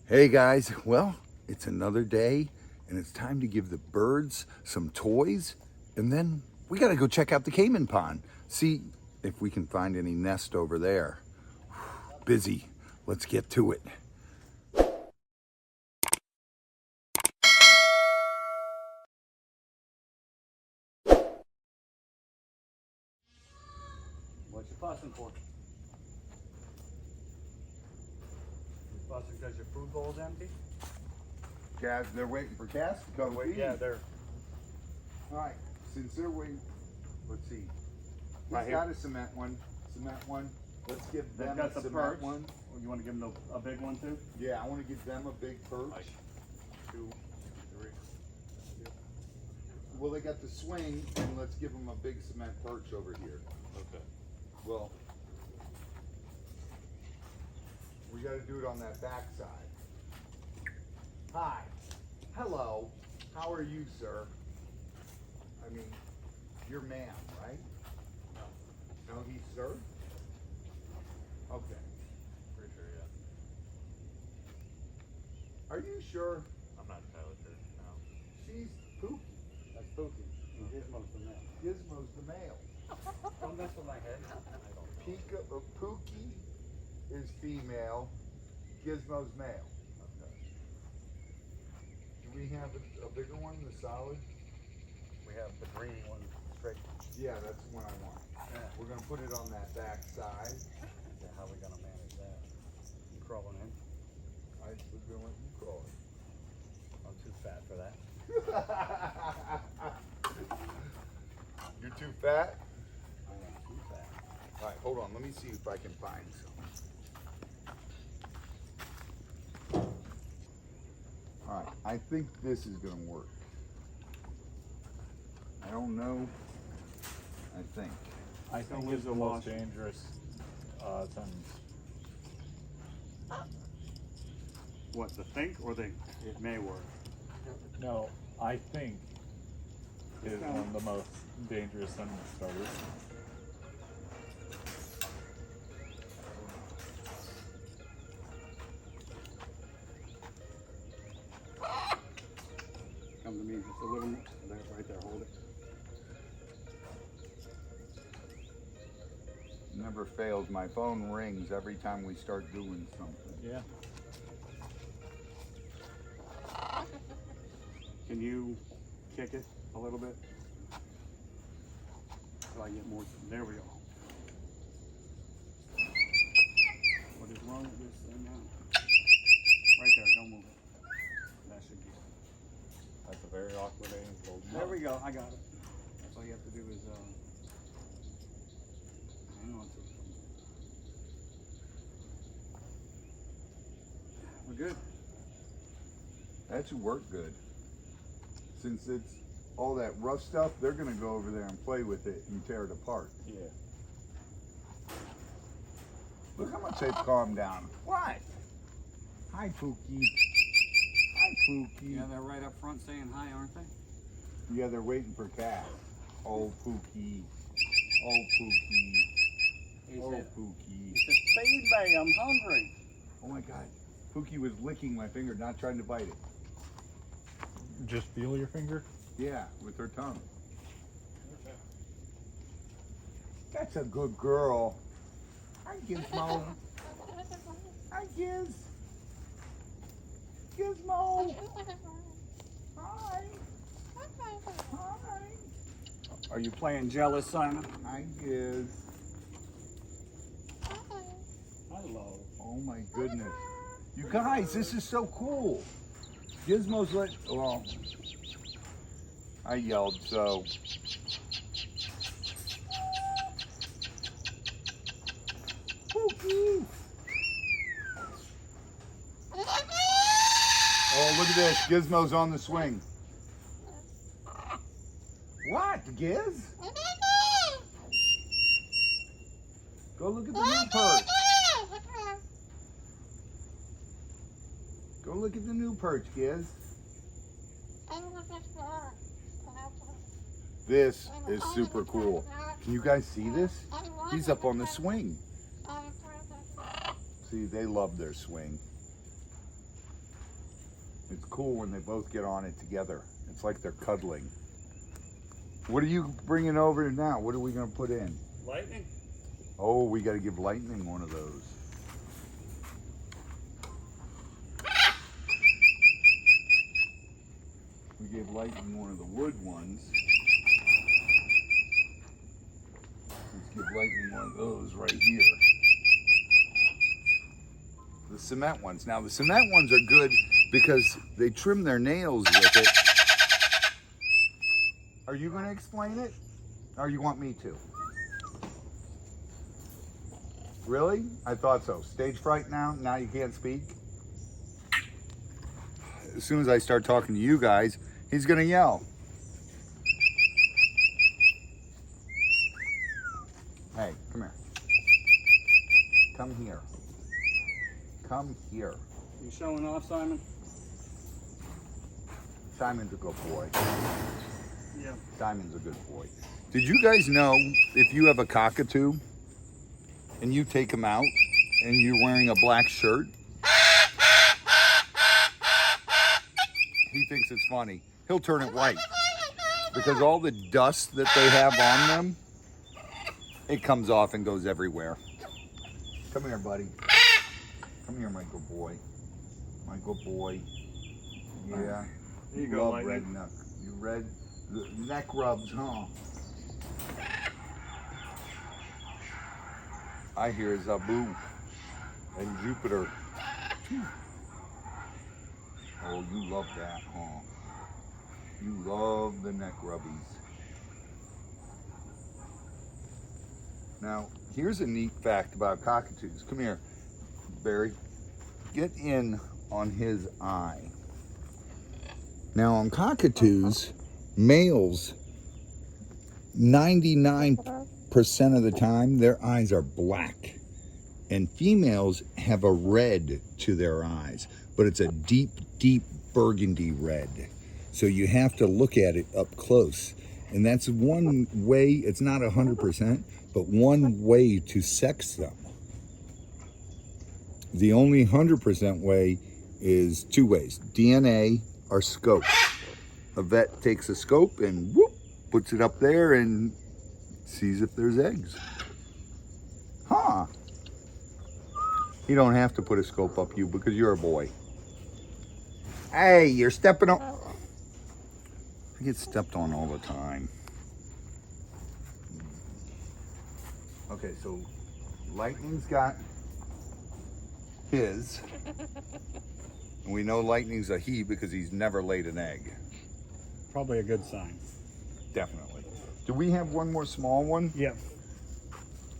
Hey guys, well, it's another day and it's time to give the birds some toys, and then we gotta go check out the Cayman pond, see if we can find any nest over there. Busy, let's get to it. What you fussing for? You fussing because your food bowl's empty? Cass, they're waiting for Cass to come feed. Yeah, they're All right, since they're waiting, let's see. He's Right got here. a cement one. Let's give they've them got a the cement perch. one. Or you want to give them a big one too? Yeah, I want to give them a big perch. Like 2, 3. Well, they got the swing, and let's give them a big cement perch over here. Okay. Well, we got to do it on that back side. Hi. Hello. How are you, sir? I mean, you're ma'am, right? No. No, he's sir? Okay. Pretty sure, yeah. Are you sure? I'm not entirely sure. No. She's Pookie. That's Pookie. Gizmo's the male. Gizmo's the male. Don't mess with my head. I don't know. Pookie is female. Gizmo's male. Okay. Do we have a bigger one, the solid? We have the green one straight. Yeah, that's the one I want. Yeah. We're gonna put it on that back side. Yeah, how are we gonna manage that? You crawling in? I was gonna let you crawl it. I'm too fat for that. You're too fat? I am too fat. All right, hold on. Let me see if I can find some. All right, I think this is gonna work. I don't know. I think. I think it's the most dangerous sentence. What, the think or the it may work? No, I think is one of the most dangerous sentence starters. Come to me just a little more. There, right there, hold it. Never fails. My phone rings every time we start doing something. Yeah. Can you kick it a little bit? So I get more. There we go. What is wrong with this thing now? Right there, don't move it. That should be. That's a very awkward angle. There we go, I got it. That's all you have to do is hang on to it. We're good. That should work good. Since it's all that rough stuff, they're gonna go over there and play with it and tear it apart. Yeah. Look how much they've calmed down. What? Hi, Pookie. Hi, Pookie. Yeah, they're right up front saying hi, aren't they? Yeah, they're waiting for Cass. Oh, Pookie. Oh, Pookie. He Oh, said, Pookie. feed me, I'm hungry. Oh my God. Pookie was licking my finger, not trying to bite it. Just feel your finger. Yeah, with her tongue. That's a good girl. Hi, Gizmo. Hi, Giz. Gizmo. Hi. Hi. Are you playing jealous, Simon? Hi, Giz. Hello. Oh my goodness. You guys, this is so cool. Gizmo's well, I yelled, so. Pookie. Oh, look at this. Gizmo's on the swing. What, Giz? Go look at the new perch. Go look at the new perch, Giz. This is super cool. Can you guys see this? He's up on the swing. See, they love their swing. It's cool when they both get on it together. It's like they're cuddling. What are you bringing over now? What are we gonna put in? Lightning? Oh, we gotta give Lightning one of those. We gave Lightning one of the wood ones. Let's give Lightning one of those right here. The cement ones. Now the cement ones are good because they trim their nails with it. Are you gonna explain it? Or you want me to? Really? I thought so. Stage fright now? Now you can't speak? As soon as I start talking to you guys, he's gonna yell. Hey, come here. Come here. Come here. You showing off, Simon? Simon's a good boy. Yeah. Simon's a good boy. Did you guys know if you have a cockatoo and you take him out and you're wearing a black shirt, he thinks it's funny. He'll turn it white because all the dust that they have on them, it comes off and goes everywhere. Come here, buddy. Come here, my good boy. My good boy. Yeah. There you go, love Lightning. red neck. You red neck rubs, huh? I hear Zabu and Jupiter. Oh, you love that, huh? You love the neck rubbies. Now, here's a neat fact about cockatoos. Come here, Barry. Get in on his eye. Now, on cockatoos, males, 99% of the time, their eyes are black. And females have a red to their eyes, but it's a deep, deep burgundy red. So you have to look at it up close. And that's one way, it's not 100%, but one way to sex them. The only 100% way is two ways, DNA or scope. A vet takes a scope and whoop, puts it up there and sees if there's eggs. Huh. You don't have to put a scope up you because you're a boy. Hey, you're stepping on. I get stepped on all the time. Okay, so Lightning's got his. And we know Lightning's a he because he's never laid an egg. Probably a good sign. Definitely. Do we have one more small one? Yeah.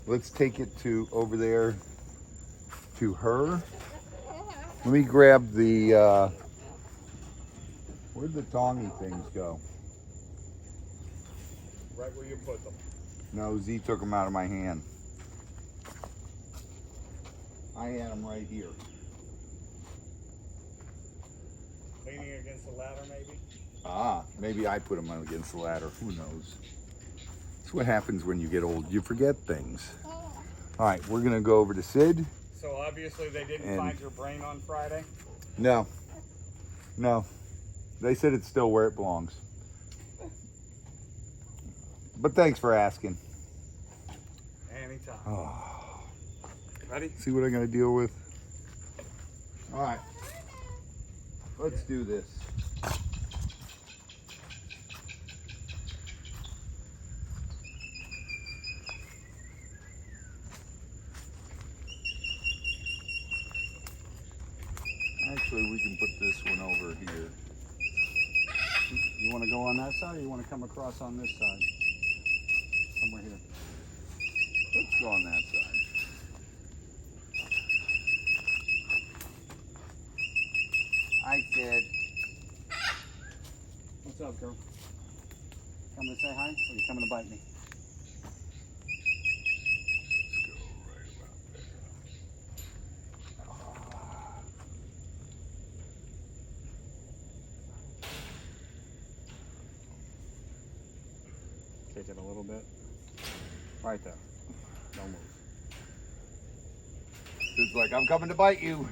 Let's take it to over there to her. Let me grab the, where'd the tongy things go? Right where you put them. No, Z took them out of my hand. I had them right here. Leaning against the ladder, maybe? Ah, maybe I put them on against the ladder. Who knows? That's what happens when you get old. You forget things. All right, we're gonna go over to Sid. So obviously they didn't find your brain on Friday? No, no. They said it's still where it belongs. But thanks for asking. Anytime. Oh, Ready? see what I'm gonna deal with? All right, let's do this. Actually, we can put this one over here. You want to go on that side or you want to come across on this side? Somewhere here. Let's go on that side. I said, What's up, girl? Coming to say hi or you coming to bite me? Kick it a little bit. Right there. Don't move. It's like, I'm coming to bite you.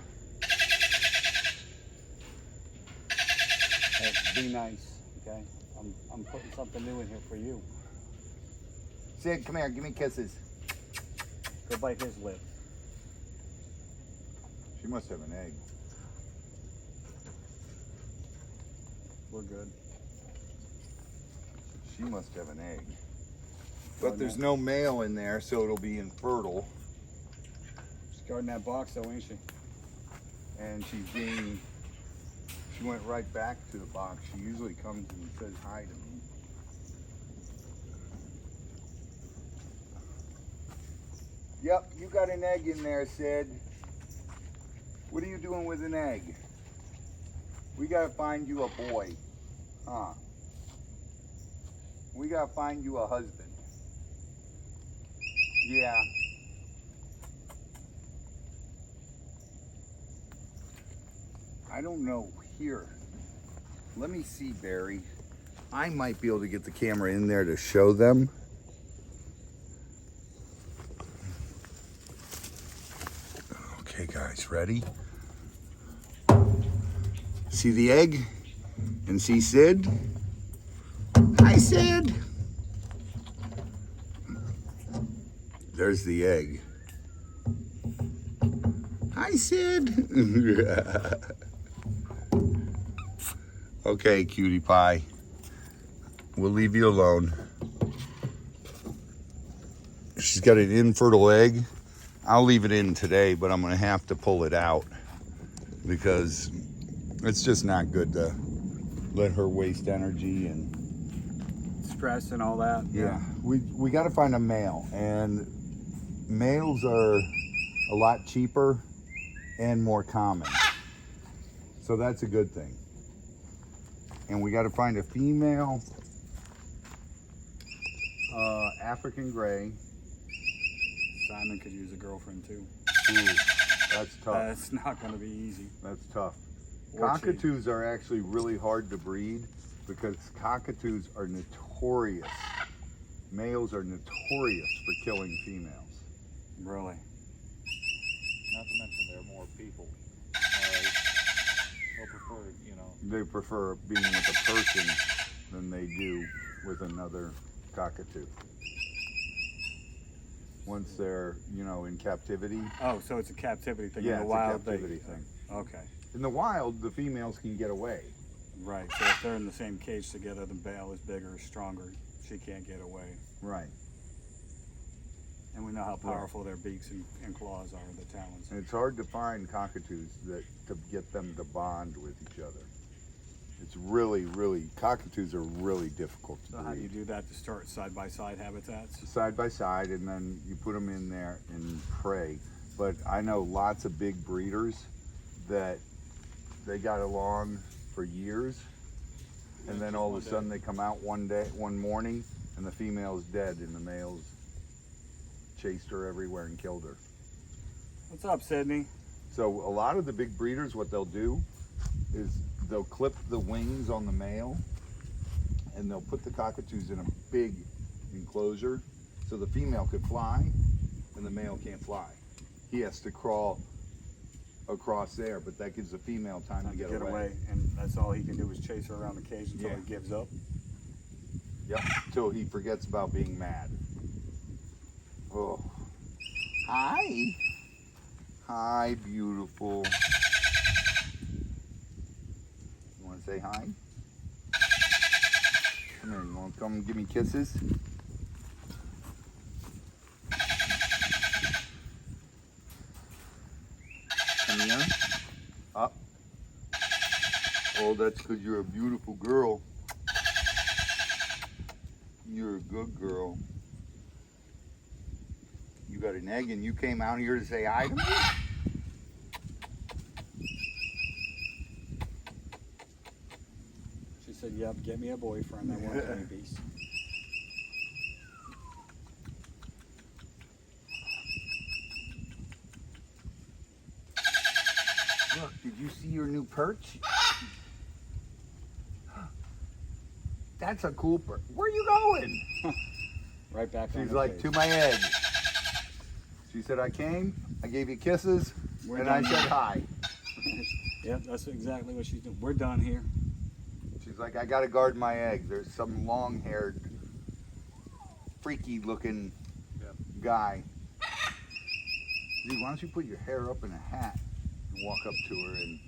Be nice, okay? I'm putting something new in here for you. Sid, come here, give me kisses. Go bite his lip. She must have an egg. We're good. She must have an egg. But there's no male in there, so it'll be infertile. She's guarding that box though, ain't she? And she went right back to the box. She usually comes and says hi to me. Yep, you got an egg in there, Sid. What are you doing with an egg? We gotta find you a boy. Huh? We gotta find you a husband. Yeah. I don't know. Here. Let me see, Barry. I might be able to get the camera in there to show them. Okay, guys, ready? See the egg? And see Sid? Hi, Sid! There's the egg. Hi, Sid! Okay, cutie pie. We'll leave you alone. She's got an infertile egg. I'll leave it in today, but I'm gonna have to pull it out because it's just not good to let her waste energy and Stress and all that. yeah. We got to find a male, and males are a lot cheaper and more common, so that's a good thing. And we got to find a female African gray. Simon could use a girlfriend too. Ooh, that's tough. That's not going to be easy. That's tough. Or Cockatoos are actually really hard to breed because cockatoos are notorious. Males are notorious for killing females. Really? Not to mention there are more people. They'll prefer, you know. They prefer being with a person than they do with another cockatoo. Once they're, you know, in captivity. Oh, so it's a captivity thing. Yeah, In the it's wild, a captivity thing. Okay. In the wild, the females can get away. Right. So if they're in the same cage together, the male is bigger, stronger. She can't get away. Right. And we know how powerful their beaks and claws are, the talons. And it's hard to find cockatoos to get them to bond with each other. It's really, cockatoos are really difficult to So how do you breed. do that to start side-by-side habitats? Side by side, and then you put them in there and pray. But I know lots of big breeders that they got along for years, and then all of a sudden they come out one morning, and the female is dead, and the males chased her everywhere and killed her. What's up, Sydney? So a lot of the big breeders, what they'll do is they'll clip the wings on the male, and they'll put the cockatoos in a big enclosure so the female could fly and the male can't fly. He has to crawl across there, but that gives the female time to get away. And that's all he can do is chase her around the cage until Yeah. he gives up. Yep, till he forgets about being mad. Oh. Hi. Hi, beautiful. You want to say hi? Come here, you want to come and give me kisses? Come here. Up. Oh, that's because you're a beautiful girl. You're a good girl. You got an egg and you came out here to say hi to me? She said, yep, get me a boyfriend. I want babies. Look, did you see your new perch? That's a cool perch. Where are you going? Right back on She's the like, cage. to my egg. She said, I came, I gave you kisses, We're and I done said here. hi. Yep, that's exactly what she's doing. We're done here. She's He's like, I gotta guard my eggs. There's some long-haired, freaky-looking guy. Z, why don't you put your hair up in a hat and walk up to her and...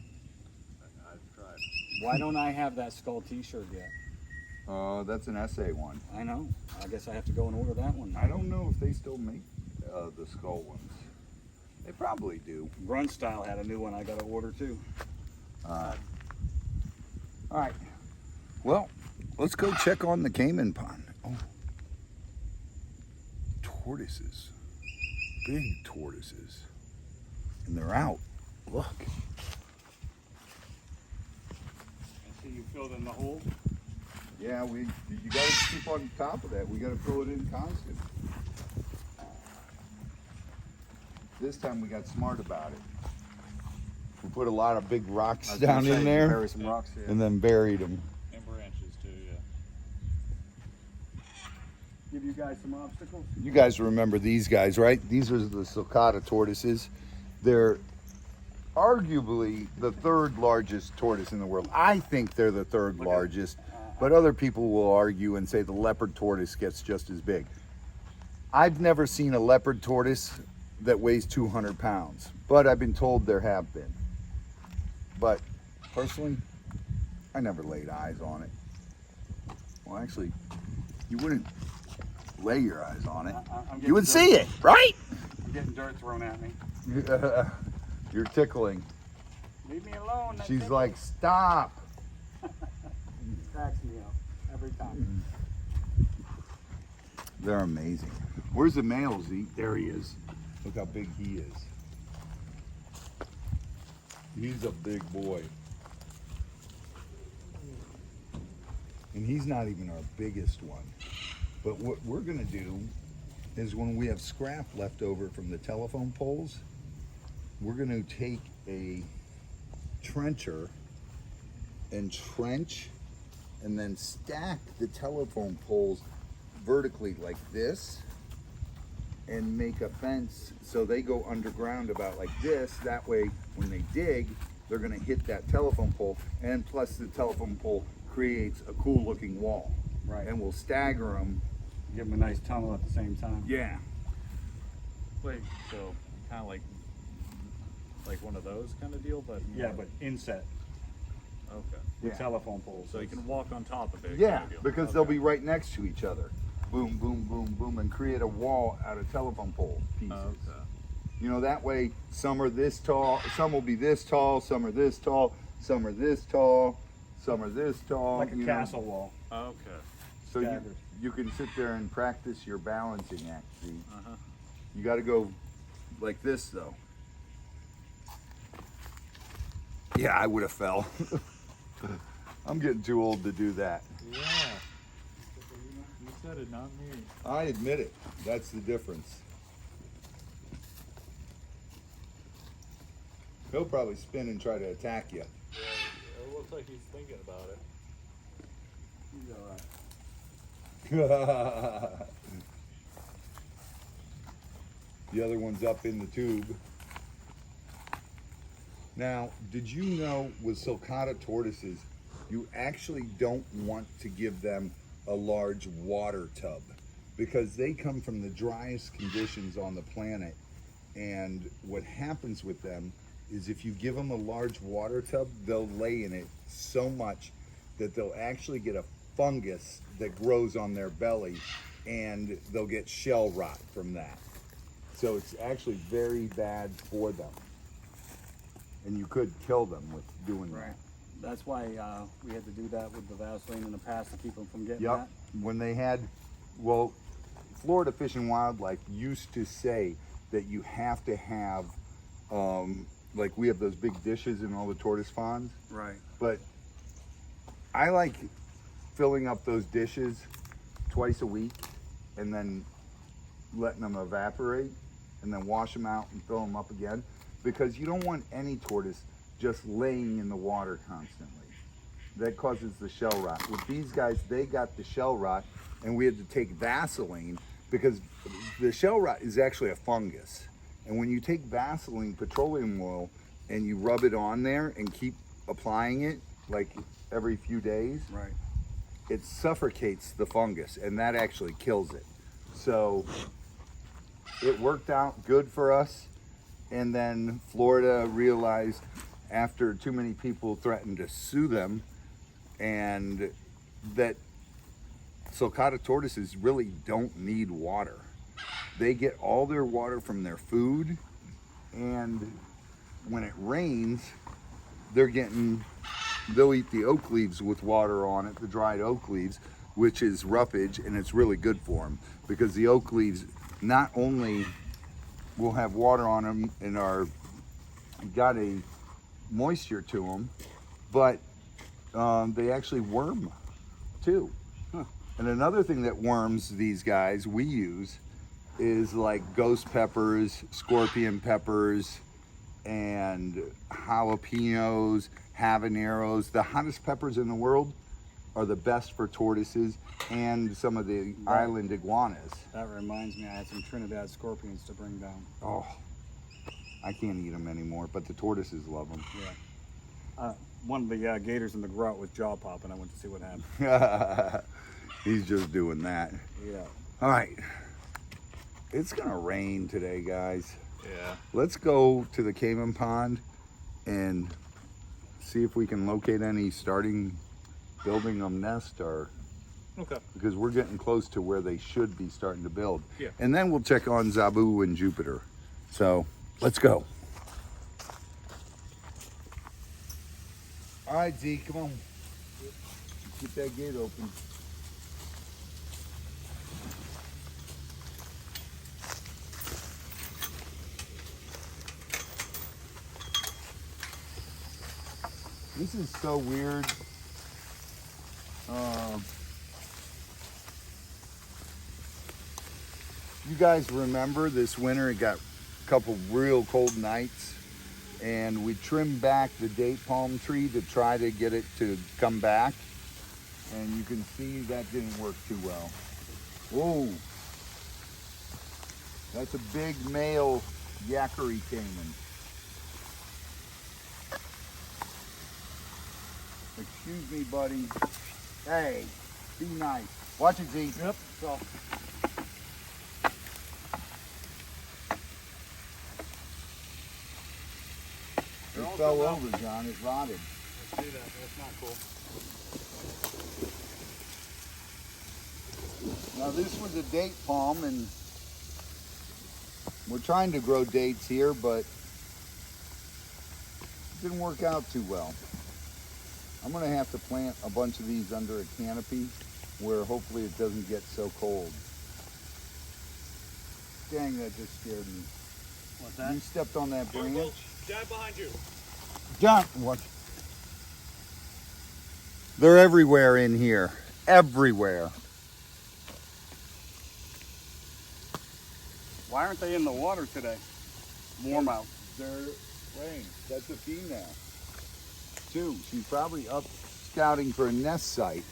I've tried. Why don't I have that skull t-shirt yet? That's an essay one. I know. I guess I have to go and order that one. I don't know if they still make the skull ones. They probably do. Grunt Style had a new one I got to order too. All right. Well, let's go check on the Cayman pond. Oh, tortoises. Big tortoises. And they're out. Look. I see you filled in the hole. Yeah, you got to keep on top of that. We got to fill it in constant. This time we got smart about it. We put a lot of big rocks down in there, Bury some rocks here. and then buried them. And branches too, yeah. Give you guys some obstacles. You guys remember these guys, right? These are the sulcata tortoises. They're arguably the third largest tortoise in the world. I think they're the third largest, but other people will argue and say the leopard tortoise gets just as big. I've never seen a leopard tortoise that weighs 200 pounds, but I've been told there have been. But personally, I never laid eyes on it. Well, actually, you wouldn't lay your eyes on it. You would see it, right? I'm getting dirt thrown at me. You're tickling. Leave me alone. that's She's it. like, stop. Cracks me up every time. They're amazing. Where's the male, Z? There he is. Look how big he is. He's a big boy. And he's not even our biggest one. But what we're gonna do is when we have scrap left over from the telephone poles, we're gonna take a trencher and trench and then stack the telephone poles vertically like this and make a fence so they go underground about like this. That way when they dig, they're gonna hit that telephone pole, and plus the telephone pole creates a cool looking wall. Right. And we'll stagger them. Give them a nice tunnel at the same time. Yeah. Wait, so kind of like one of those kind of deal, but Yeah, but inset okay. with Yeah. telephone poles. So you can walk on top of it. Yeah, kind of deal. because Okay. they'll be right next to each other. Boom, boom, boom, boom, and create a wall out of telephone pole pieces. Okay. You know, that way some are this tall, some will be this tall, some are this tall, some are this tall, some are this tall. like a you castle wall. Okay. So staggered. you can sit there and practice your balancing act. See? Uh-huh. You got to go like this though. Yeah, I would have fell. I'm getting too old to do that. Yeah. You said it, not me. I admit it. That's the difference. He'll probably spin and try to attack you. Yeah, it looks like he's thinking about it. He's all right. The other one's up in the tube. Now, did you know with sulcata tortoises, you actually don't want to give them a large water tub because they come from the driest conditions on the planet. And what happens with them is if you give them a large water tub, they'll lay in it so much that they'll actually get a fungus that grows on their belly, and they'll get shell rot from that. So it's actually very bad for them. And you could kill them with doing that. That's why we had to do that with the Vaseline in the past to keep them from getting Yep. that. When they had, well, Florida Fish and Wildlife used to say that you have to have, like we have those big dishes in all the tortoise ponds, Right. but I like filling up those dishes twice a week and then letting them evaporate and then wash them out and fill them up again, because you don't want any tortoise just laying in the water constantly. That causes the shell rot. With these guys, they got the shell rot, and we had to take Vaseline because the shell rot is actually a fungus. And when you take Vaseline petroleum oil and you rub it on there and keep applying it, like every few days, Right. it suffocates the fungus, and that actually kills it. So it worked out good for us. And then Florida realized after too many people threatened to sue them, and that sulcata tortoises really don't need water. They get all their water from their food, and when it rains, they'll eat the oak leaves with water on it, the dried oak leaves, which is roughage, and it's really good for them because the oak leaves not only will have water on them and are got a moisture to them, but they actually worm too. Huh. And another thing that worms these guys we use is like ghost peppers, scorpion peppers, and jalapenos, habaneros. The hottest peppers in the world are the best for tortoises and some of the island iguanas. That reminds me, I had some Trinidad scorpions to bring down. Oh, I can't eat them anymore, but the tortoises love them. Yeah. One of the gators in the grout was jaw popping. I went to see what happened. He's just doing that. Yeah. All right. It's gonna rain today, guys. Yeah. Let's go to the Cayman pond and see if we can locate any building a nest, or Okay. because we're getting close to where they should be starting to build. Yeah. And then we'll check on Zabu and Jupiter. So let's go. All right, Z, come on. Get that gate open. This is so weird. You guys remember this winter it got a couple real cold nights, and we trimmed back the date palm tree to try to get it to come back, and you can see that didn't work too well. Whoa, that's a big male Yakari Cayman. Excuse me, buddy. Hey, be nice. Watch it, Z. Yep. So. It fell over, John. It rotted. I see that. That's not cool. Now this was a date palm, and we're trying to grow dates here, but it didn't work out too well. I'm gonna have to plant a bunch of these under a canopy where hopefully it doesn't get so cold. Dang, that just scared me. What's that? You stepped on that branch. Dad behind you. John, what? They're everywhere in here. Everywhere. Why aren't they in the water today? Warm out. They're laying. That's a female. Too. She's probably up scouting for a nest site,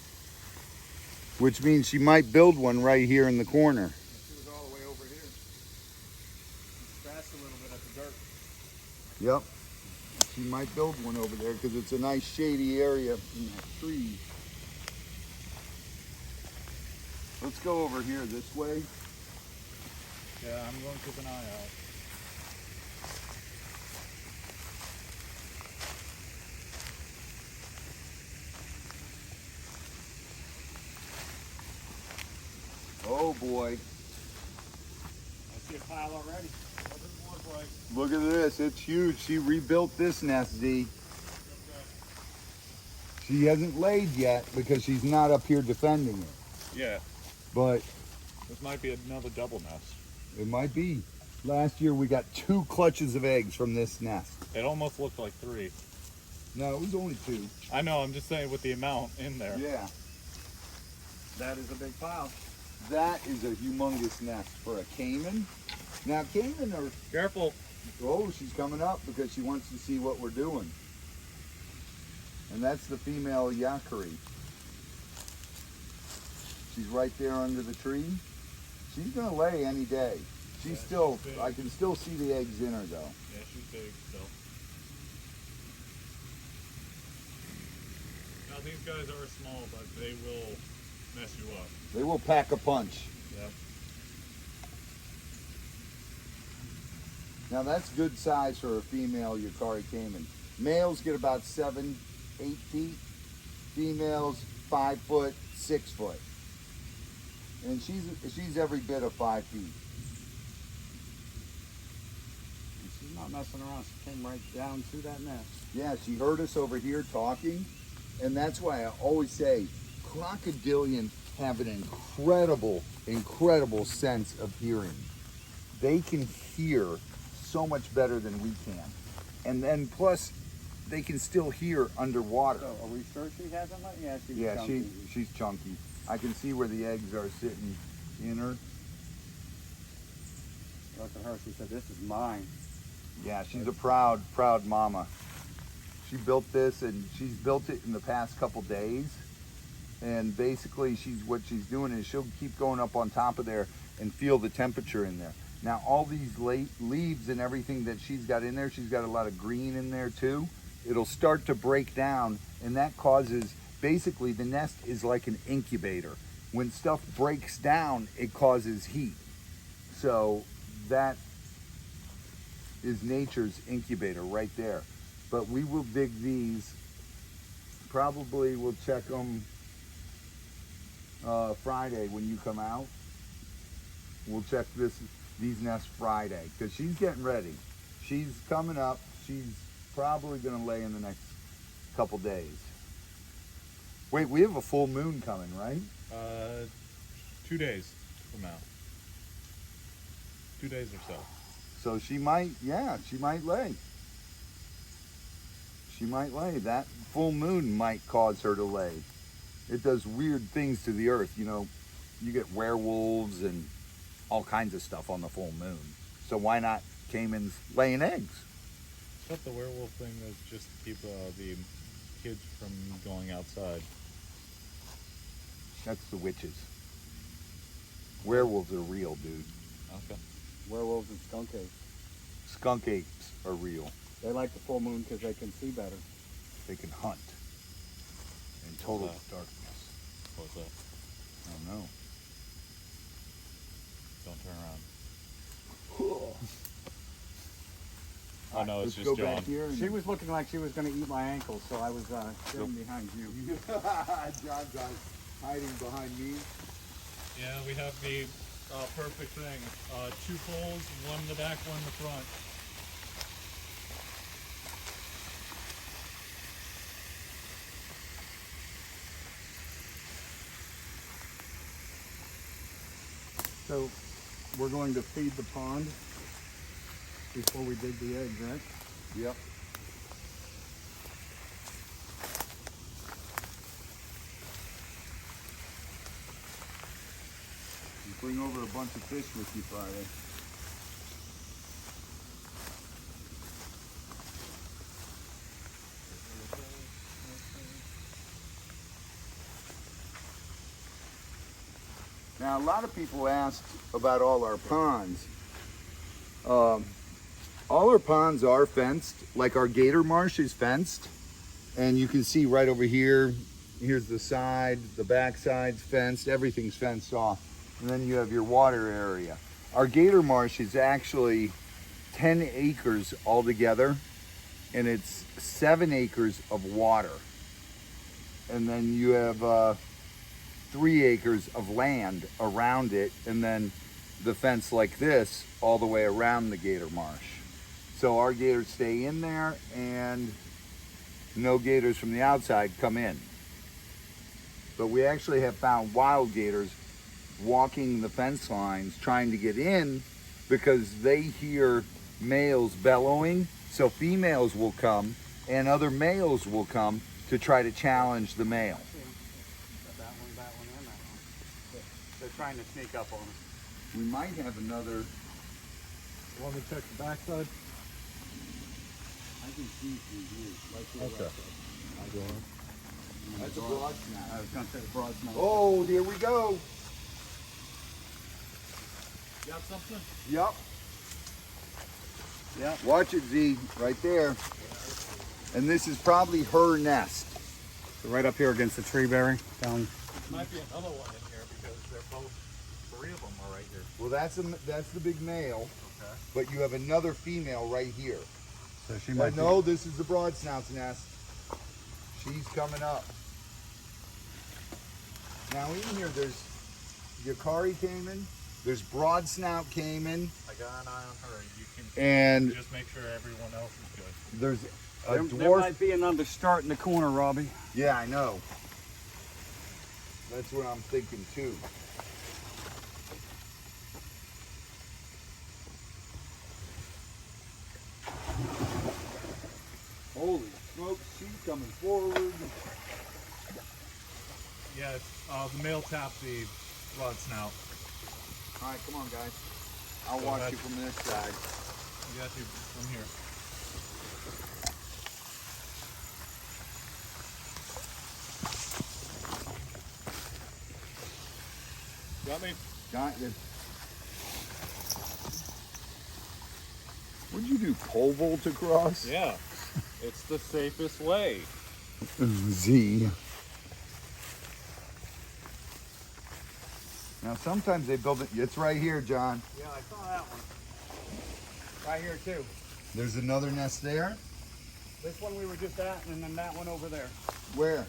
which means she might build one right here in the corner. She was all the way over here. She scratched a little bit at the dirt. Yep. She might build one over there because it's a nice shady area in that tree. Let's go over here this way. Yeah, I'm going to keep an eye out. Oh boy. I see a pile already. What does it look like? Look at this. It's huge. She rebuilt this nest, Z. She hasn't laid yet because she's not up here defending it. Yeah. But This might be another double nest. it might be. Last year we got 2 clutches of eggs from this nest. It almost looked like 3. No, it was only 2. I know, I'm just saying with the amount in there. Yeah. That is a big pile. That is a humongous nest for a Cayman. Now Cayman are, Careful. oh, she's coming up because she wants to see what we're doing. And that's the female Yakari. She's right there under the tree. She's gonna lay any day. She's still, she's big. I can still see the eggs in her though. Yeah, she's big still. Now these guys are small, but they will mess you up. They will pack a punch. Yep. Now that's good size for a female Yukari Cayman. Males get about 7, 8 feet. Females 5 foot, 6 foot. And she's every bit of 5 feet. And she's not messing around. She came right down to that nest. Yeah, she heard us over here talking, and that's why I always say crocodilians have an incredible sense of hearing. They can hear so much better than we can. And then plus, they can still hear underwater. So are we sure she hasn't let? Yeah, she's Yeah, chunky. she's chunky. I can see where the eggs are sitting in her. Look at her. She said, "This is mine." Yeah, she's a proud mama. She built this, and she's built it in the past couple days. And basically, what she's doing is she'll keep going up on top of there and feel the temperature in there. Now, all these leaves and everything that she's got in there, she's got a lot of green in there too. It'll start to break down, and that causes, basically, the nest is like an incubator. When stuff breaks down, it causes heat. So that is nature's incubator right there. But we will dig these. Probably we'll check them Friday when you come out. We'll check these nests Friday because she's getting ready. She's coming up. She's probably going to lay in the next couple days. Wait, we have a full moon coming, right? 2 days from now. 2 days or so. So she might lay. She might lay. That full moon might cause her to lay. It does weird things to the earth. You know, you get werewolves and all kinds of stuff on the full moon. So why not caymans laying eggs? I thought the werewolf thing was just to keep the kids from going outside. That's the witches. Werewolves are real, dude. Okay. Werewolves and skunk apes. Skunk apes are real. They like the full moon because they can see better. They can hunt in total What's that? darkness. What's that? I don't know. Don't turn around. Oh no, it's Let's just go John. back here. She was looking like she was going to eat my ankle, so I was sitting behind you. John's hiding behind me. Yeah, we have the perfect thing. 2 poles, one in the back, one in the front. So we're going to feed the pond before we dig the eggs, right? Yep. You bring over a bunch of fish with you Friday. Now, a lot of people asked about all our ponds. All our ponds are fenced, like our gator marsh is fenced. And you can see right over here, here's the side, the back side's fenced, everything's fenced off. And then you have your water area. Our gator marsh is actually 10 acres altogether, and it's 7 acres of water. And then you have 3 acres of land around it, and then the fence like this all the way around the gator marsh. So our gators stay in there, and no gators from the outside come in. But we actually have found wild gators walking the fence lines trying to get in because they hear males bellowing. So females will come and other males will come to try to challenge the male. That one, and that one. They're trying to sneak up on us. We might have another. Want me to check the backside? I can see through here. Right to the Okay. right side. That's a broad snap. I was going to say broad snap. Oh, there we go. Got something? Yep. Yep. Watch it, Z, right there. And this is probably her nest. Right up here against the tree berry. Down. Might be another one in here because they're both, three of them are right here. Well, that's the big male, Okay. but you have another female right here. So she might No, this is the broad snout's nest. She's coming up. Now in here, there's Yacari Cayman, there's broad snout Cayman, I got an eye on her. You can and just make sure everyone else is good. there's a There dwarf. might be another start in the corner, Robbie. Yeah, I know. That's what I'm thinking too. Holy smokes, she's coming forward. Yeah, the male tapped the broad snout. All right, come on, guys. I'll Go watch ahead. you from this side. I got you from here. Got me? Got this. What'd you do? Pole vault across? Yeah. It's the safest way. Z. Now sometimes they build it. It's right here, John. Yeah, I saw that one. Right here too. There's another nest there. This one we were just at, and then that one over there. Where?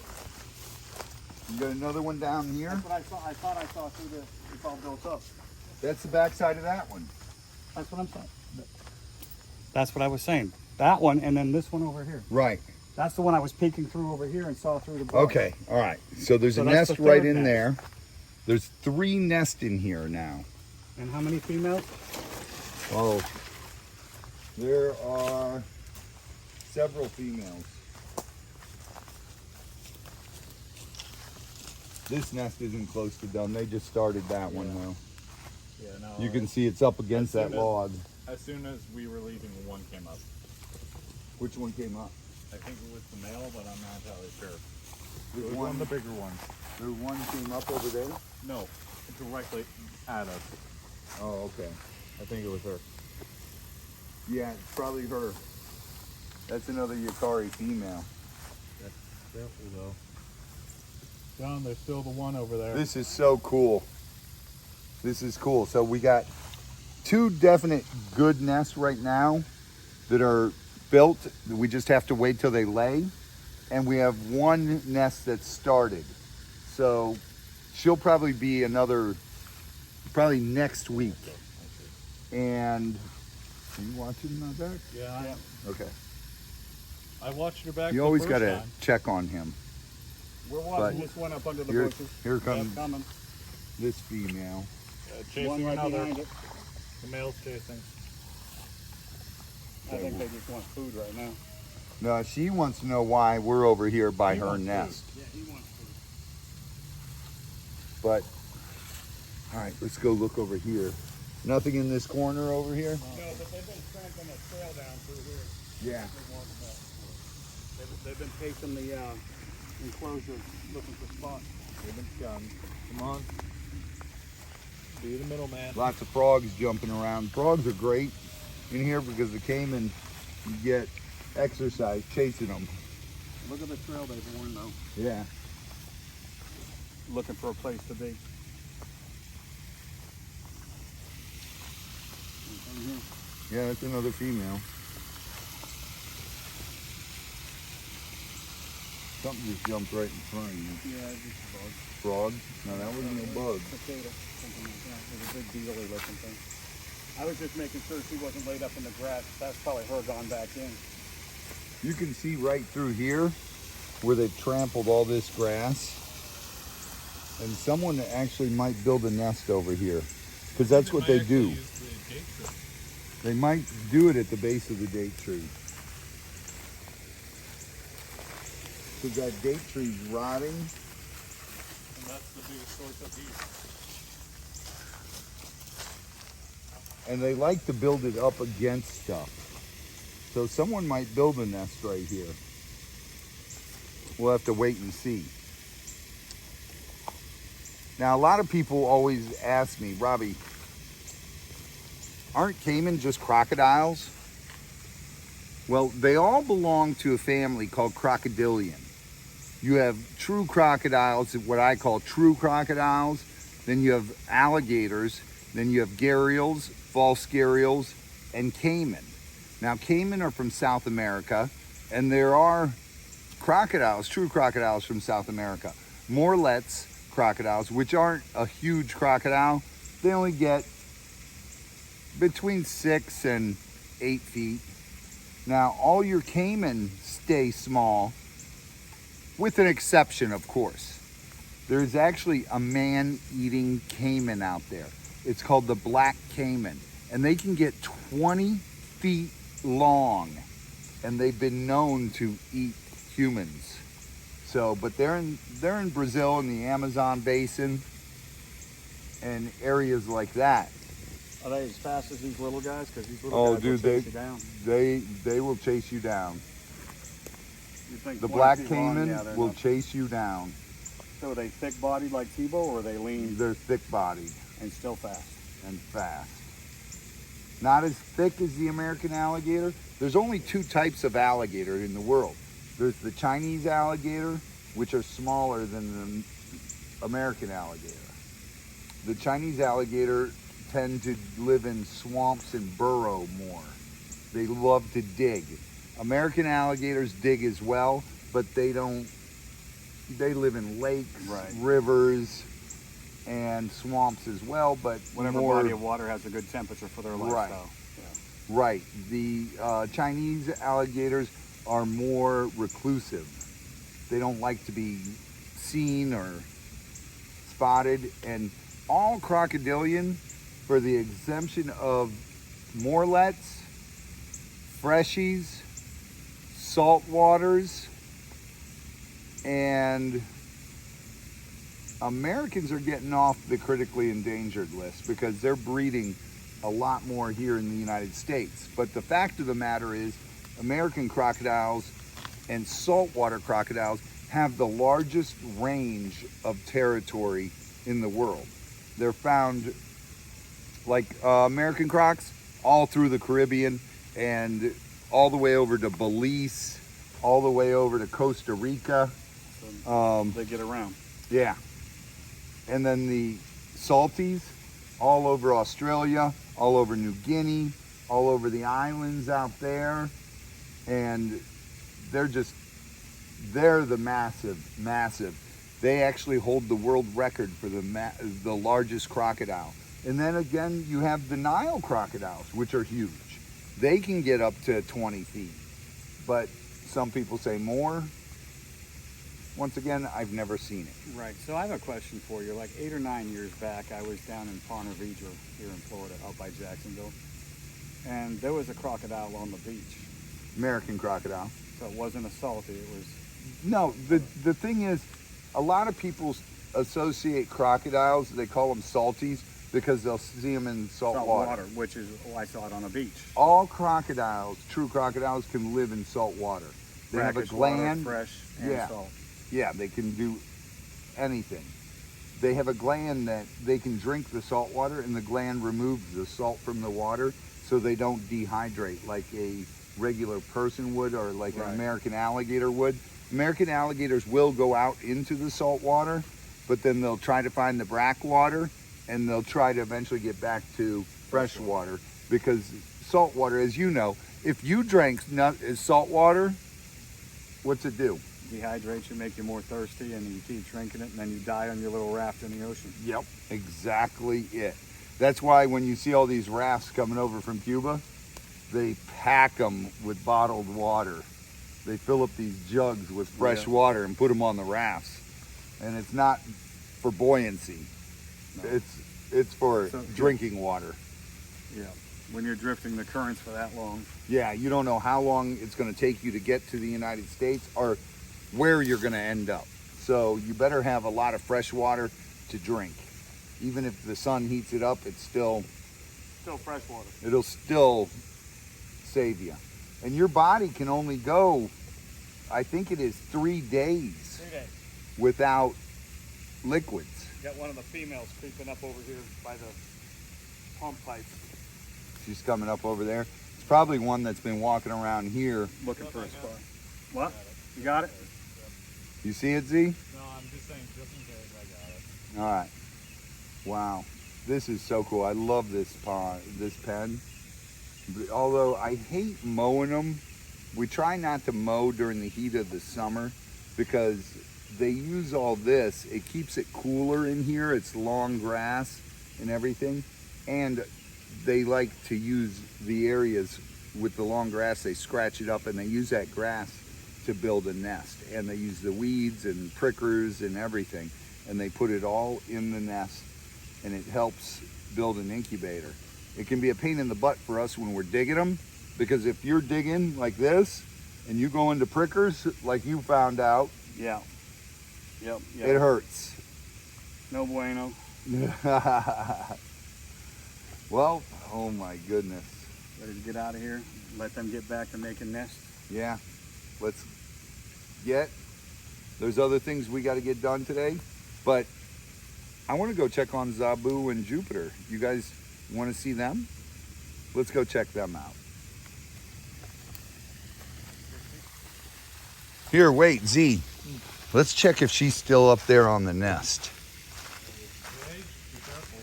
You got another one down here. That's what I saw. I thought I saw through the. It's all built up. That's the backside of that one. That's what I'm saying. That's what I was saying. That one, and then this one over here. Right. That's the one I was peeking through over here and saw through the brush. Okay. All right. So there's So a that's nest the right third in nest. there. There's 3 nests in here now. And how many females? Oh, there are several females. This nest isn't close to done. They just started that one though. Yeah, no. You can see it's up against that log. As soon as we were leaving, one came up. Which one came up? I think it was the male, but I'm not entirely sure. It There's was one of the bigger ones. There one came up over there? No, directly at us. Oh, okay. I think it was her. Yeah, it's probably her. That's another Yacari female. Careful though. John, there's still the one over there. This is so cool. This is cool. So we got 2 definite good nests right now that are built. We just have to wait till they lay. And we have 1 nest that started. So she'll probably be probably next week. And are you watching my back? Yeah. Okay. I watched her back. You the always first got to time. check on him. We're watching But this one up under the Here, bushes. here Yep, comes coming. this female. One Chasing right another. behind it. The male's chasing. I think they just want food right now. No, she wants to know why we're over here by He her wants nest. food. Yeah, he wants food. But, all right, let's go look over here. Nothing in this corner over here? No, but they've been tramping a trail down through here. Yeah. They've been pacing the enclosure, looking for spots. They've been done. Come on. Be the middleman. Lots of frogs jumping around. Frogs are great in here because the Cayman, you get exercise chasing them. Look at the trail they've worn though. Yeah. Looking for a place to be. Yeah, that's another female. Something just jumped right in front of you. Yeah, just a bug. Frog? No, that wasn't a bug. Potato, something like that. It was a big beetly looking thing. I was just making sure she wasn't laid up in the grass. That's probably her gone back in. You can see right through here where they've trampled all this grass. And someone actually might build a nest over here because that's what they do. They might do it at the base of the date tree. Because that date tree's rotting. And that's the biggest source of heat. And they like to build it up against stuff. So someone might build a nest right here. We'll have to wait and see. Now, a lot of people always ask me, Robbie, aren't Cayman just crocodiles? Well, they all belong to a family called crocodilian. You have true crocodiles, what I call true crocodiles. Then you have alligators. Then you have gharials, false gharials, and caiman. Now, caiman are from South America, and there are crocodiles, true crocodiles from South America. Morlets crocodiles, which aren't a huge crocodile. They only get between 6 and 8 feet. Now, all your caiman stay small, with an exception, of course. There's actually a man-eating caiman out there. It's called the black caiman, and they can get 20 feet long, and they've been known to eat humans. So, but they're in Brazil, in the Amazon basin, and areas like that. Are they as fast as these little guys? Because these little guys will chase you down. They will chase you down. You think The 20 black feet long? caiman Yeah, will not- chase you down. So are they thick-bodied like Tebow, or are they lean They're thick-bodied and still fast? and fast. Not as thick as the American alligator. There's only 2 types of alligator in the world. There's the Chinese alligator, which are smaller than the American alligator. The Chinese alligator tend to live in swamps and burrow more. They love to dig. American alligators dig as well, but they don't. They live in lakes, Right. rivers, and swamps as well, but Whatever more, body of water has a good temperature for their lifestyle. Yeah. right. The Chinese alligators are more reclusive. They don't like to be seen or spotted, and all crocodilian, for the exemption of morlets, freshies, saltwaters, and Americans are getting off the critically endangered list because they're breeding a lot more here in the United States. But the fact of the matter is, American crocodiles and saltwater crocodiles have the largest range of territory in the world. They're found, like American crocs, all through the Caribbean and all the way over to Belize, all the way over to Costa Rica. So they get around. Yeah. And then the salties, all over Australia, all over New Guinea, all over the islands out there. And they're the massive. They actually hold the world record for the largest crocodile. And then again, you have the Nile crocodiles, which are huge. They can get up to 20 feet, but some people say more. Once again, I've never seen it. Right. So I have a question for you. Like 8 or 9 years back, I was down in Ponte Vedra here in Florida, out by Jacksonville, and there was a crocodile on the beach. American crocodile. So it wasn't a salty. It was. No, the thing is, a lot of people associate crocodiles, they call them salties, because they'll see them in salt water. Which is, I saw it on a beach. All crocodiles, true crocodiles, can live in salt water. They have a Brackish water, gland. fresh and Yeah. salt. Yeah, they can do anything. They have a gland that they can drink the salt water, and the gland removes the salt from the water so they don't dehydrate like a regular person would, or like Right. an American alligator would. American alligators will go out into the salt water, but then they'll try to find the brack water, and they'll try to eventually get back to fresh water, because salt water, as you know, if you drank salt water, what's it do? Dehydrates you, make you more thirsty, and you keep drinking it, and then you die on your little raft in the ocean. Yep, exactly it. That's why when you see all these rafts coming over from Cuba, they pack them with bottled water. They fill up these jugs with fresh water and put them on the rafts. And it's not for buoyancy. No. It's for So- drinking water. Yeah. When you're drifting the currents for that long. Yeah, you don't know how long it's going to take you to get to the United States or where you're going to end up. So you better have a lot of fresh water to drink. Even if the sun heats it up, it's still fresh water. it'll still save you. And your body can only go, I think it is 3 days 3 days. without liquids. Got one of the females creeping up over here by the pump pipes. She's coming up over there. It's probably one that's been walking around here. Looking for a spot. What? You got it? You see it, Z? No, I'm just saying, just in case I got it. All right. Wow. This is so cool. I love this pond, this pen. Although I hate mowing them, we try not to mow during the heat of the summer because they use all this. It keeps it cooler in here. It's long grass and everything. And they like to use the areas with the long grass. They scratch it up and they use that grass to build a nest. And they use the weeds and prickers and everything. And they put it all in the nest, and it helps build an incubator. It can be a pain in the butt for us when we're digging them, because if you're digging like this and you go into prickers like you found out, Yeah. Yep. it hurts. No bueno. Well, oh my goodness. Ready to get out of here? Let them get back to making nests. Yeah, let's get, there's other things we got to get done today, but I want to go check on Zabu and Jupiter. You guys want to see them? Let's go check them out. Here, wait, Z. Let's check if she's still up there on the nest. Okay, be careful.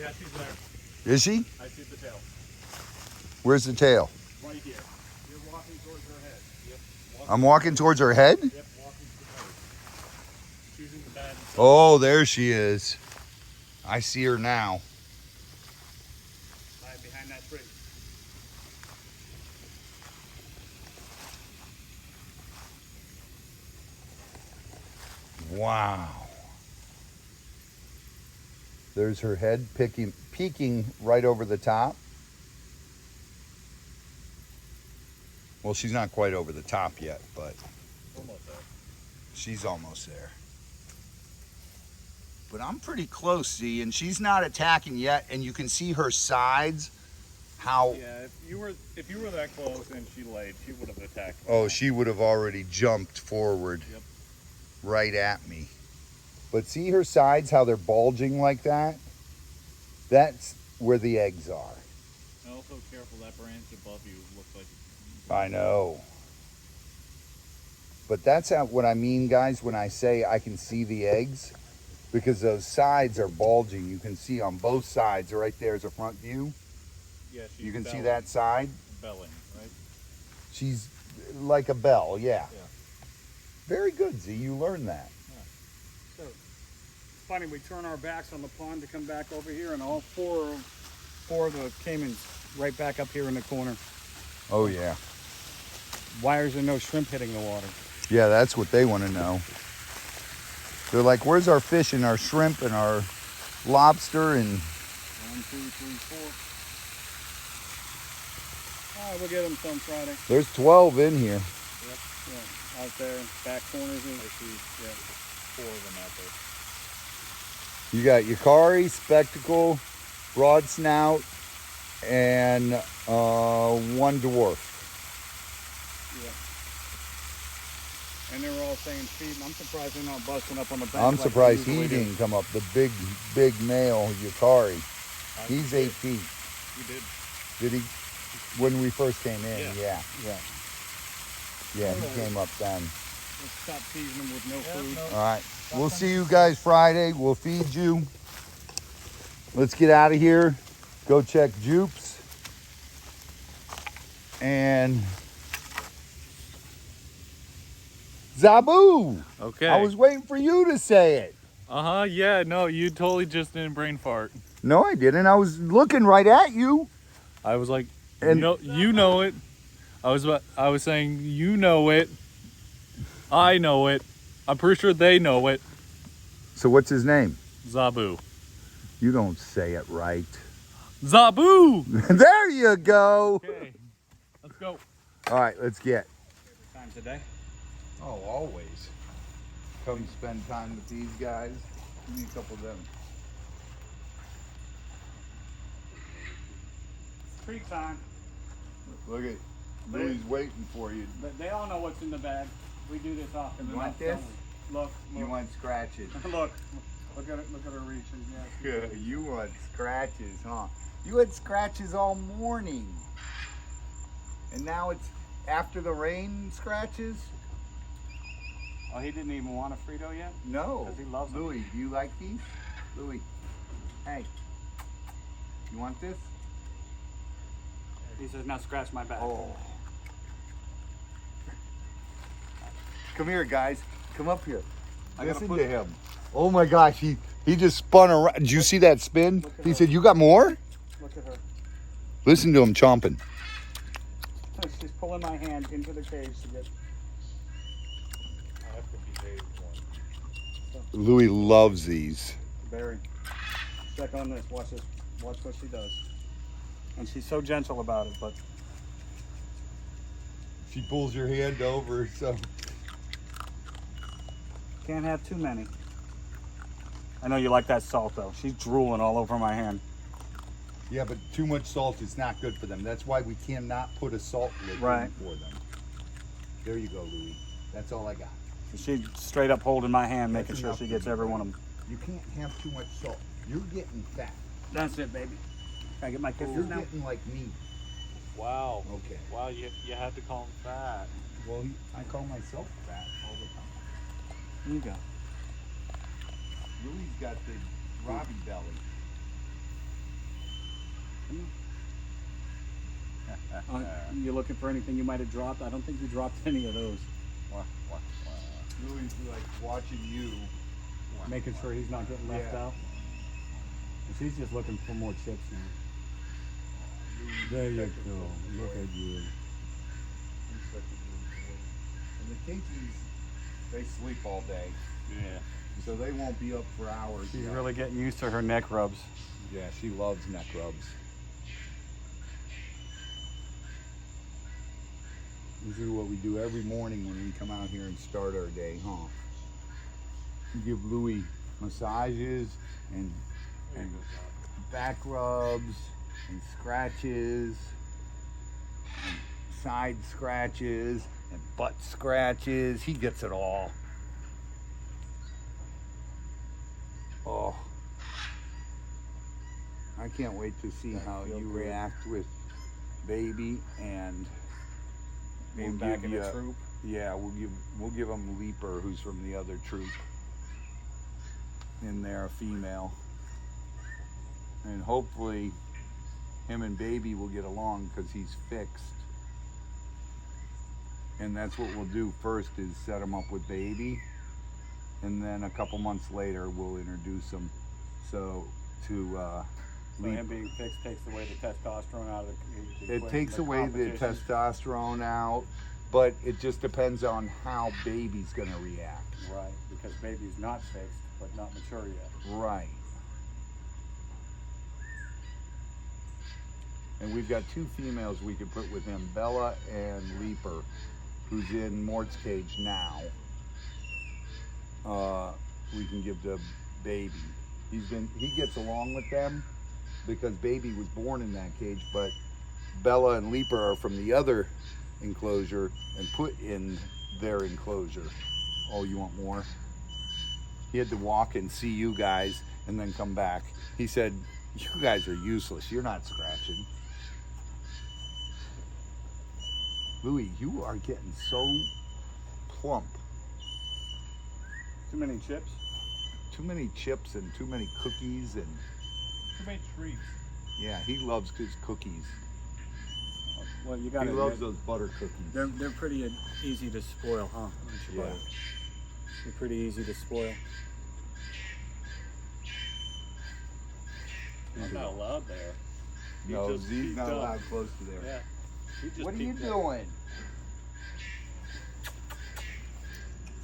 Yeah, she's there. Is she? I see the tail. Where's the tail? Right here. You're walking towards her head. Yep. I'm walking towards her head? Yep, walking to the nose. Choosing the bad. Oh, there she is. I see her now. Hide behind that tree. Wow. There's her head peeking right over the top. Well, she's not quite over the top yet, but Almost there. she's almost there. But I'm pretty close, see, and she's not attacking yet, and you can see her sides, how, Yeah, if you were that close and she laid, she would have attacked. oh, she would have already jumped forward Yep. right at me. But see her sides, how they're bulging like that? That's where the eggs are. And also careful, that branch above you looks like. I know. But that's what I mean, guys, when I say I can see the eggs, because those sides are bulging. You can see on both sides. Right there's a front view. Yeah, she's You can see belling. that side. Belling, right? She's like a bell, yeah. Yeah. Very good, Z. You learned that. So it's funny, we turn our backs on the pond to come back over here, and all four of the caymans right back up here in the corner. Oh, yeah. Why is there no shrimp hitting the water? Yeah, that's what they want to know. They're like, where's our fish and our shrimp and our lobster and... 1, 2, 3, 4. All right, we'll get them some Friday. There's 12 in here. Yep. Yeah, out there, back corners. I see, yeah, 4 of them out there. You got Yukari, Spectacle, Broad Snout, and one dwarf. Yeah. And they were all saying feed. I'm surprised they're not busting up on the bank. I'm like surprised they he usually do. didn't come up. The big male Yukari. He's 8 feet. You did. Did he? When we first came in, Yeah. Yeah, he came up then. Let's stop teasing them with no food. no. All right. We'll see you guys Friday. We'll feed you. Let's get out of here. Go check Jupes. And Zabu. Okay. I was waiting for you to say it. Yeah, no, you totally just didn't brain fart. No, I didn't. I was looking right at you. I was like, And- you know it. I was saying, you know it. I know it. I'm pretty sure they know it. So what's his name? Zabu. You don't say it right. Zabu! There you go. Okay, let's go. All right, let's get. Time today. Oh, always. Come spend time with these guys. Give me a couple of them. Treat time. Look at Louie's waiting for you. But they all know what's in the bag. We do this often. You enough, want this? don't we? Look. You want scratches. Look at it. Look at her reaching. Yeah. You want scratches, huh? You had scratches all morning. And now it's after the rain scratches? Oh, he didn't even want a Frito yet? No. 'Cause he loves them. Louis, do you like these? Louis, hey, you want this? He says, now scratch my back. Oh. Come here, guys. Come up here. I gotta Listen put- to him. Oh my gosh, he just spun around. Did you see that spin? Look at He her. said, "You got more?" Look at her. Listen to him chomping. She's pulling my hand into the cage to get. I have to behave one. Louis loves these. Barry, check on this. Watch this. Watch what she does. And she's so gentle about it, but She pulls your hand over, so. can't have too many. I know you like that salt though. She's drooling all over my hand. Yeah, but too much salt is not good for them. That's why we cannot put a salt lick Right. in for them. There you go, Louis. That's all I got. She's straight up holding my hand, That's making sure enough she for gets you, every buddy. one of them. You can't have too much salt. You're getting fat. That's it, baby. Can I get my kisses You're now? getting like me. Wow. Okay. Wow, you had to call him fat. Well, I call myself fat all the time. Here you go. Louis got the Robbie belly. You looking for anything you might have dropped? I don't think you dropped any of those. Louis is like watching you. Making sure he's not getting left Yeah. out. And she's just looking for more chips now. There you go. Look at you. And the Kinkies, they sleep all day, Yeah. so they won't be up for hours. She's yet. really getting used to her neck rubs. Yeah, she loves neck rubs. This is what we do every morning when we come out here and start our day, huh? We give Louis massages and back rubs and scratches and side scratches and butt scratches. He gets it all. Oh. I can't wait to see how feel you good. react with baby and Being we'll back give in the you- troop. Yeah, we'll give him Leaper, who's from the other troop. In there, a female. And hopefully him and baby will get along because he's fixed. And that's what we'll do first is set him up with baby. And then a couple months later we'll introduce him to So him being fixed takes away the testosterone out of the It equation, takes away the competition. testosterone out, but it just depends on how baby's gonna react. Right, because baby's not fixed, but not mature yet. Right. And we've got two females we could put with him, Bella and Leaper, who's in Mort's cage now. We can give to baby. He gets along with them because baby was born in that cage, but Bella and Leaper are from the other enclosure and put in their enclosure. Oh, you want more? He had to walk and see you guys and then come back. He said, "You guys are useless. You're not scratching." Louis, you are getting so plump. Too many chips? Too many chips and too many cookies and Too many treats. yeah, he loves his cookies. Well, you He gotta loves admit, those butter cookies. they're pretty easy to spoil, huh? Aren't you, Yeah. buddy? They're pretty easy to spoil. I'm not allowed there. He No, just he's peeked not up. allowed close to there. Yeah. He just What are you peeked up. doing?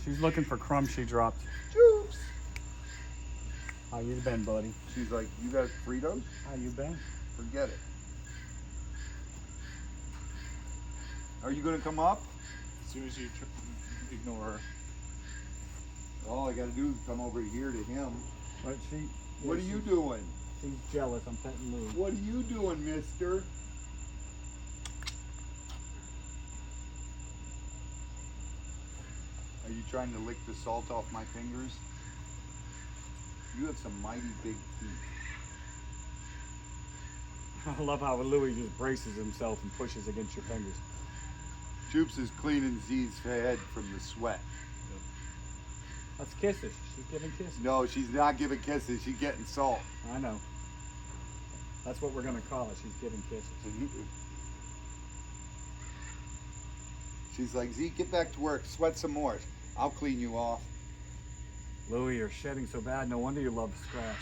She's looking for crumbs she dropped. Joops. How you been, buddy? She's like, "You got Fritos? How you been? Forget it." Are you gonna come up? As soon as you ignore her. All I gotta do is come over here to him. But What are you doing? She's jealous. I'm petting Lou. What are you doing, mister? Are you trying to lick the salt off my fingers? You have some mighty big teeth. I love how Louis just braces himself and pushes against your fingers. Joops is cleaning Z's head from the sweat. That's kisses. She's giving kisses. No, she's not giving kisses. She's getting salt. I know. That's what we're gonna call it. She's giving kisses. She's like, Zeke, get back to work. Sweat some more. I'll clean you off. Louie, you're shedding so bad. No wonder your love's scratched.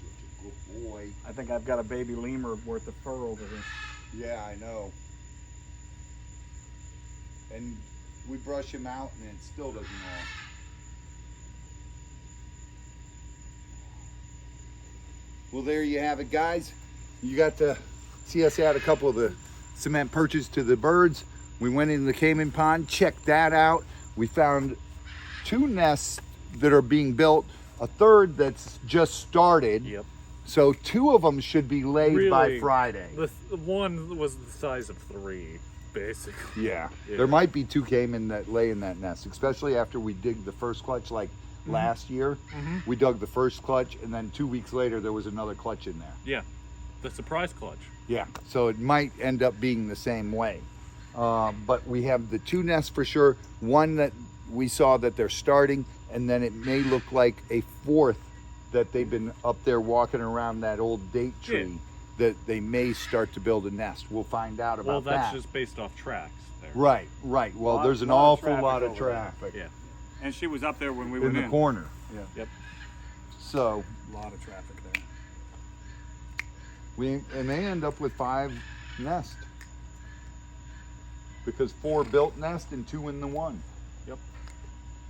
Such a good boy. I think I've got a baby lemur worth of fur over here. Yeah, I know. And we brush him out and it still doesn't know. Well, there you have it, guys. You got to see us add a couple of the cement perches to the birds. We went into the Cayman pond, checked that out. We found 2 nests that are being built, a third that's just started. Yep. So 2 of them should be laid by Really, Friday. The one was the size of 3, basically. Yeah. Yeah. There might be 2 Cayman that lay in that nest, especially after we dig the first clutch like last year. We dug the first clutch and then 2 weeks later there was another clutch in there. Yeah. The surprise clutch. Yeah. So it might end up being the same way. But we have the 2 nests for sure. One that we saw that they're starting, and then it may look like a 4th that they've been up there walking around that old date tree that they may start to build a nest. We'll find out about that. Well, that's just based off tracks there. Right, right. Well, there's an lot of awful traffic lot of over there. traffic Yeah. And she was up there when we in went the in. corner. Yeah. Yep. So A lot of traffic there. we may end up with 5 nests because 4 built nest and 2 in the one. Yep.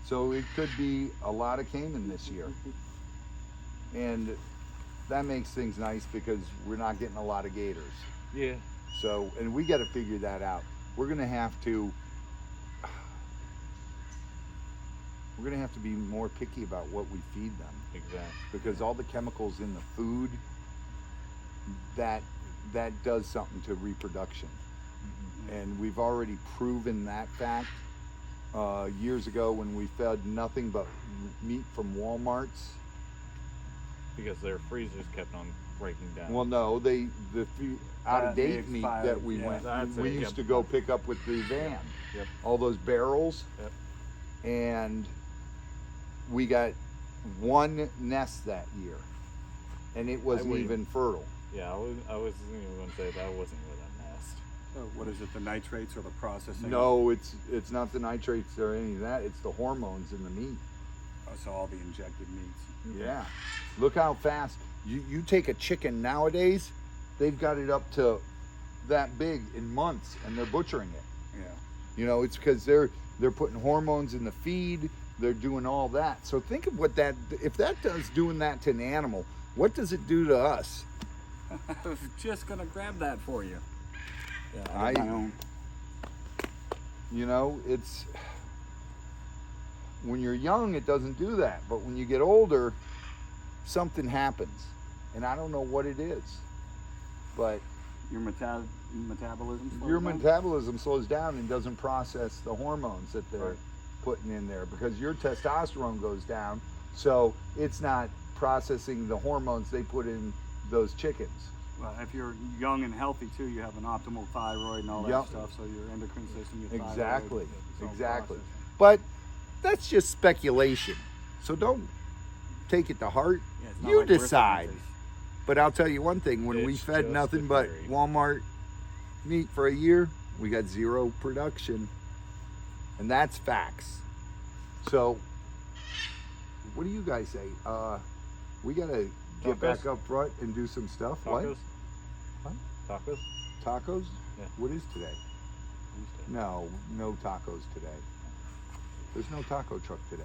So it could be a lot of Cayman this year. And that makes things nice because we're not getting a lot of gators. Yeah. So, and we got to figure that out. We're going to have to be more picky about what we feed them Exactly. because all the chemicals in the food that does something to reproduction. And we've already proven that fact years ago when we fed nothing but meat from Walmart's. Because their freezers kept on breaking down. Well, no, the out of date the meat expired, that we yeah, that's we it, used yep. to go pick up with the van. Yep. All those barrels. Yep. And we got 1 nest that year, and it wasn't would- even fertile. Yeah, I was even going to say that wasn't with a nest. So what is it, the nitrates or the processing? No, it's not the nitrates or any of that. It's the hormones in the meat. Oh, so all the injected meats. Yeah. Look how fast you take a chicken nowadays. They've got it up to that big in months, and they're butchering it. Yeah. You know, it's because they're putting hormones in the feed. They're doing all that. So think of what if that does doing that to an animal, what does it do to us? I was just gonna grab that for you. Yeah, I- I my own. You know, it's when you're young, it doesn't do that. But when you get older, something happens. And I don't know what it is. But Your metabolism. slows your down? metabolism slows down and doesn't process the hormones that they're Right. putting in there because your testosterone goes down. So it's not processing the hormones they put in those chickens. Well, if you're young and healthy too, you have an optimal thyroid and all that Yep. stuff. So your endocrine system, your thyroid, Exactly. it's all Exactly. processing. But that's just speculation. So don't take it to heart. Yeah, it's not You like we're decide. scientists. But I'll tell you one thing, when we It's fed just nothing a but theory. Walmart meat for a year, we got 0 production. And that's facts. So what do you guys say? We gotta get Tacos? back up front and do some stuff. Tacos? What? Tacos? Tacos? Yeah. What is today? Tuesday. No tacos today. There's no taco truck today.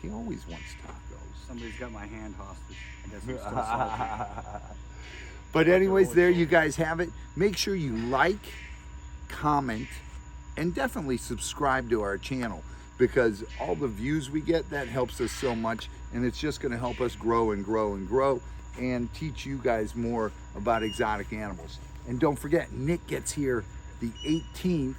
He always wants tacos. Somebody's got my hand hostage. I guess I'm still salty. But anyways, Holy there cow. you guys have it. Make sure you like, comment, and definitely subscribe to our channel because all the views we get, that helps us so much, and it's just going to help us grow and grow and grow and teach you guys more about exotic animals. And don't forget, Nick gets here the 18th,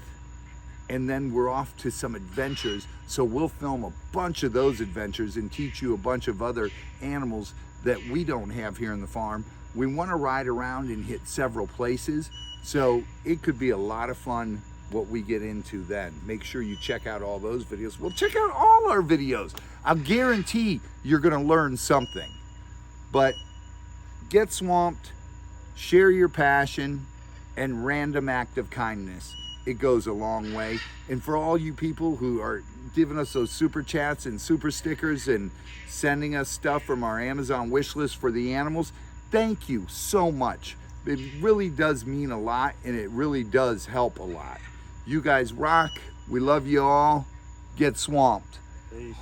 and then we're off to some adventures. So we'll film a bunch of those adventures and teach you a bunch of other animals that we don't have here in the farm. We want to ride around and hit several places. So it could be a lot of fun what we get into then. Make sure you check out all those videos. Well, check out all our videos. I'll guarantee you're gonna learn something. But get swamped, share your passion, and random act of kindness. It goes a long way. And for all you people who are giving us those super chats and super stickers and sending us stuff from our Amazon wish list for the animals, thank you so much. It really does mean a lot, and it really does help a lot. You guys rock. We love you all. Get swamped. Peace.